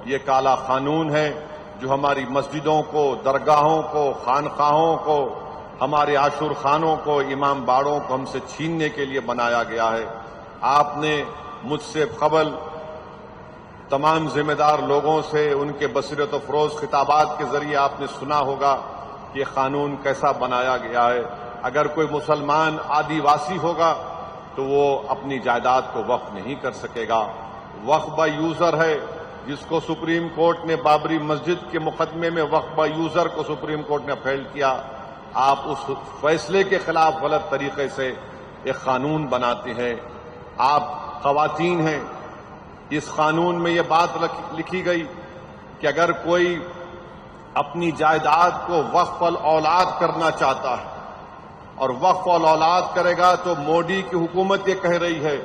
یہ کالا قانون ہے جو ہماری مسجدوں کو، درگاہوں کو، خانقاہوں کو، ہمارے عاشور خانوں کو، امام باڑوں کو ہم سے چھیننے کے لیے بنایا گیا ہے۔ آپ نے مجھ سے قبل تمام ذمہ دار لوگوں سے ان کے بصیرت و فروز خطابات کے ذریعے آپ نے سنا ہوگا کہ یہ قانون کیسا بنایا گیا ہے۔ اگر کوئی مسلمان آدیواسی ہوگا تو وہ اپنی جائیداد کو وقف نہیں کر سکے گا۔ وقف بائی یوزر ہے، جس کو سپریم کورٹ نے بابری مسجد کے مقدمے میں وقف بائی یوزر کو سپریم کورٹ نے اپیل کیا۔ آپ اس فیصلے کے خلاف غلط طریقے سے ایک قانون بناتے ہیں۔ آپ خواتین ہیں، اس قانون میں یہ بات لکھی گئی کہ اگر کوئی اپنی جائیداد کو وقف الاولاد کرنا چاہتا ہے اور وقف الاولاد کرے گا تو مودی کی حکومت یہ کہہ رہی ہے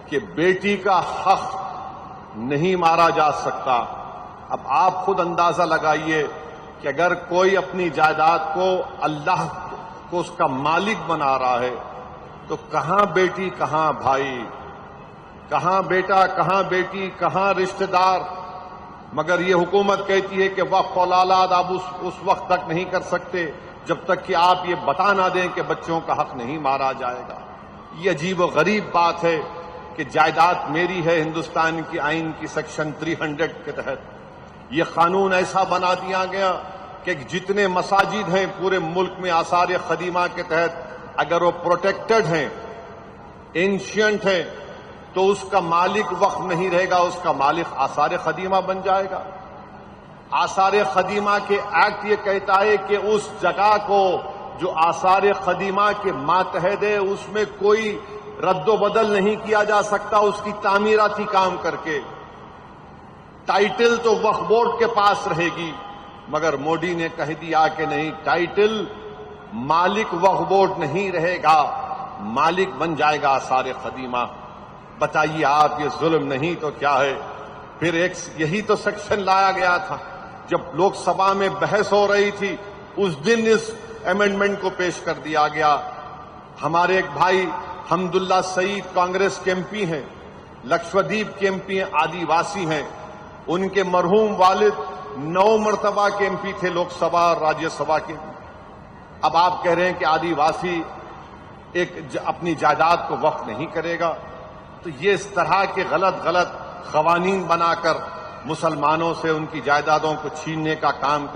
کہ بیٹی کا حق نہیں مارا جا سکتا۔ اب آپ خود اندازہ لگائیے کہ اگر کوئی اپنی جائیداد کو اللہ کو اس کا مالک بنا رہا ہے تو کہاں بیٹی کہاں بھائی، کہاں بیٹا کہاں بیٹی کہاں رشتہ دار؟ مگر یہ حکومت کہتی ہے کہ وقف الاولاد آپ اس وقت تک نہیں کر سکتے جب تک کہ آپ یہ بتا نہ دیں کہ بچوں کا حق نہیں مارا جائے گا۔ یہ عجیب و غریب بات ہے کہ جائیداد میری ہے ہندوستان کی آئین کی سیکشن 300 کے تحت۔ یہ قانون ایسا بنا دیا گیا کہ جتنے مساجد ہیں پورے ملک میں آثار قدیمہ کے تحت، اگر وہ پروٹیکٹڈ ہیں، اینشینٹ ہیں، تو اس کا مالک وقف نہیں رہے گا، اس کا مالک آثار قدیمہ بن جائے گا۔ آثار قدیمہ کے ایکٹ یہ کہتا ہے کہ اس جگہ کو جو آثار قدیمہ کے ماتحت ہے اس میں کوئی رد و بدل نہیں کیا جا سکتا اس کی تعمیراتی کام کر کے۔ ٹائٹل تو وقف بورڈ کے پاس رہے گی، مگر مودی نے کہہ دیا کہ نہیں، ٹائٹل مالک وقف بورڈ نہیں رہے گا، مالک بن جائے گا آثار قدیمہ۔ بتائیے آپ، یہ ظلم نہیں تو کیا ہے؟ پھر یہی تو سیکشن لایا گیا تھا جب لوک سبھا میں بحث ہو رہی تھی، اس دن اس امینڈمنٹ کو پیش کر دیا گیا۔ ہمارے ایک بھائی حمداللہ سعید کانگریس کے ایم پی ہیں، لکشدیپ کے ایم پی ہیں، آدیواسی ہیں۔ ان کے مرحوم والد 9 مرتبہ کے ایم پی تھے لوک سبھا اور راجیہ سبھا کے۔ اب آپ کہہ رہے ہیں کہ آدیواسی اپنی جائیداد کو وقف نہیں کرے گا، تو یہ اس طرح کے غلط قوانین بنا کر مسلمانوں سے ان کی جائیدادوں کو چھیننے کا کام